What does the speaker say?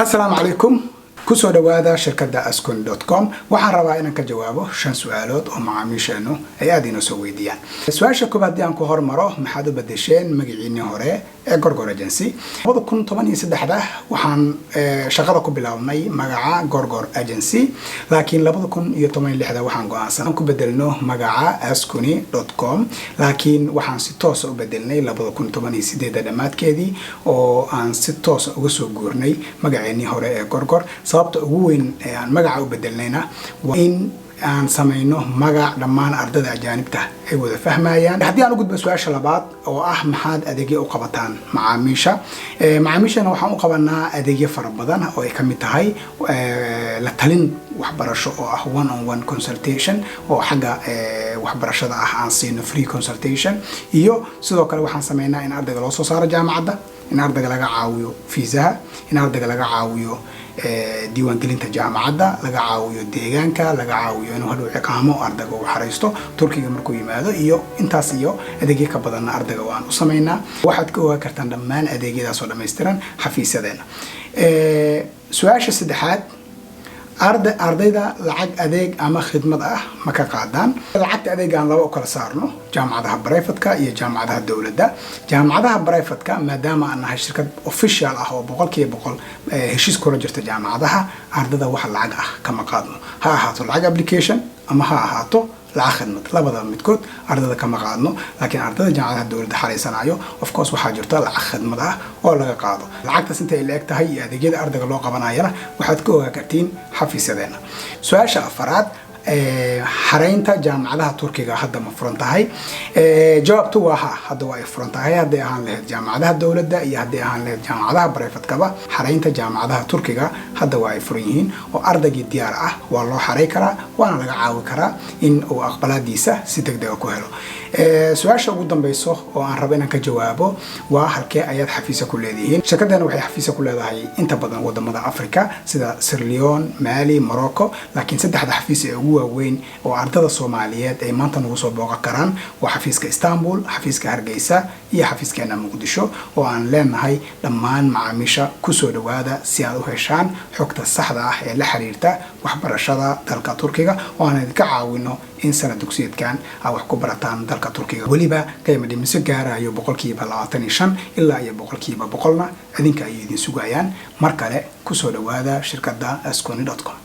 السلام عليكم kusoo dhawaada shirkadda askun.com waxaan rabaa inaan ka jawaabo 5 su'aalood oo macaamiisheenu ay aad inoo soo weydiiyaan. Su'aasha koobaad aan ku hormaro maxaad u bedesheen magaciina hore ee Gorgor Agency 2013 waxaan shaqada ku bilaabnay magaca Gorgor Agency laakiin 2016 waxaan go'aansan ku bedelno magaca askuni.com laakiin waxaan si toos ah u bedelnay 2018 dhamaadkeedii oo aan si toos ah uga soo guurnay magaceena hore ee Gorgor sababta ugu weyn ee aan magaca u bedelnayna waa in aan sameeyno magac dhammaan ardayda ajaanibta ay wada fahmayaan. Haddii aan u gudbo su'aasha labaad oo ah maxaad adeegyo u qabataan macaamiisha macaamiishana waxaan u qabanaa adeegyo fara badan oo ay ka mid tahay la talin waxbarasho oo ah one-on-one consultation oo xagga waxbarashada ah aan siino free consultation iyo sidoo kale waxaan sameeynaa in ardayga loo soo saaro jaamacadda in ardayga laga caawiyo fiisaha in ardayga laga caawiyo diiwaan gelinta jaamacadda laga caawiyo deegaanka laga caawiyo inuu hadhow ciqaamo ardayga uu xareysto Turkiga markuu yimaado iyo intaas iyo adeegyo ka badan ardayga waan u sameeynaa waxaad ka ogaan kartaan dhammaan adeegyadaas oo dhameystiran xafiisadeena. Su'aasha saddexaad ardayda lacag adeeg ama khidmad ah ma ka qaadaan lacagta adeegan laba kala saarno jaamacadaha private-ka iyo jaamacadaha dawladda. Jaamacadaha private-ka maadaama aan nahay shirkad official ah oo 100% heshiis kula jirta jaamacadaha ardayda wax lacag ah kama qaadno ha ahaato lacag application ama ha ahaato lacag khidmad labada midkood ardayda kama qaadno laakiin ardayda jaamacadaha dawladda xareysanayo of course waxa jirta lacag khidmad ah oo laga qaado lacagtaas inta ay leeg tahay iyo adeegyada ardayga loo qabanayana waxaad ka ogaan kartiin xafiisadeena. Su'aasha afaraad xareynta jaamacadaha Turkiga hadda ma furan tahay jawaabtu waa hadda waa furan tahay hadii aan leeyahay jaamacadaha dawladda iyo hadii aan leeyahay jaamacadaha private-kaba xareynta jaamacadaha Turkiga hadda waa furan yihiin oo ardayga diyaar ah waa loo xarey karaa waana laga caawin karaa in uu aqbalaadiisa si degdeg ah ku helo. Su'aasha ugu dambayso oo aan rabo inaan ka jawaabo waa halkee ayaad xafiis ku leedihiin. Shirkadana waxay xafiis ku leedahay inta badan wadamada Afrika sida Sierra Leone, Mali, Morocco laakiin saddexda xafiis ee ugu waaweyn oo ardayda Soomaaliyeed ay maanta nagu soo booqan karaan waa xafiiska Istanbul, xafiiska Hargeysa iyo xafiiska Muqdisho oo aan leenahay dhammaan macaamiisha ku soo dhawaada si aad u heshaan xogta saxda ah ee la xiriirta waxbarashada dalka Turkiga oo aan idinka caawino in sanad dugsiyeedkan aad wax ku barataan dalka Turkiga waliba qiimo dhimis gaarayo 25% ilaa iyo 100% idinka ay idin sugayaan mar kale ku soo dhawaada shirkadda askuni.com.